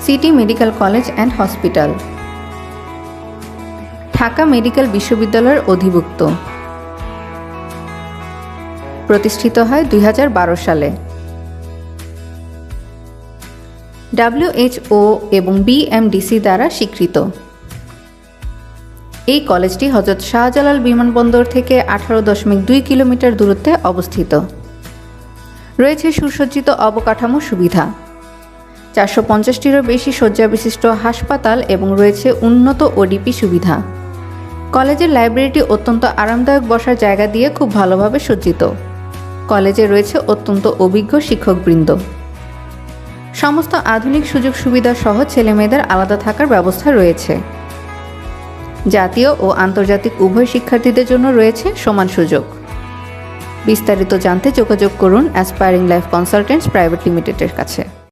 City medical college and hospital, Dhaka medical বিশ্ববিদ্যালয়ের অধিভুক্ত, প্রতিষ্ঠিত হয় 2012 সালে। WHO এবং BMDC দ্বারা স্বীকৃত। এই কলেজটি হযরত শাহজালাল বিমানবন্দর থেকে 18.2 কিলোমিটার দূরত্বে অবস্থিত। রয়েছে সুসজ্জিত অবকাঠামো সুবিধা, 450টিরও বেশি শয্যা বিশিষ্ট হাসপাতাল এবং রয়েছে উন্নত ODP সুবিধা। কলেজের লাইব্রেরিটি অত্যন্ত আরামদায়ক বসার জায়গা দিয়ে খুব ভালোভাবে সজ্জিত। কলেজে রয়েছে অত্যন্ত অভিজ্ঞ শিক্ষকবৃন্দ। সমস্ত আধুনিক সুযোগ সুবিধা সহ ছেলেমেয়েদের আলাদা থাকার ব্যবস্থা রয়েছে। জাতীয় ও আন্তর্জাতিক উভয় শিক্ষার্থীদের জন্য রয়েছে সমান সুযোগ। বিস্তারিত জানতে যোগাযোগ করুন অ্যাসপায়ারিং লাইফ কনসালটেন্টস প্রাইভেট লিমিটেডের কাছে।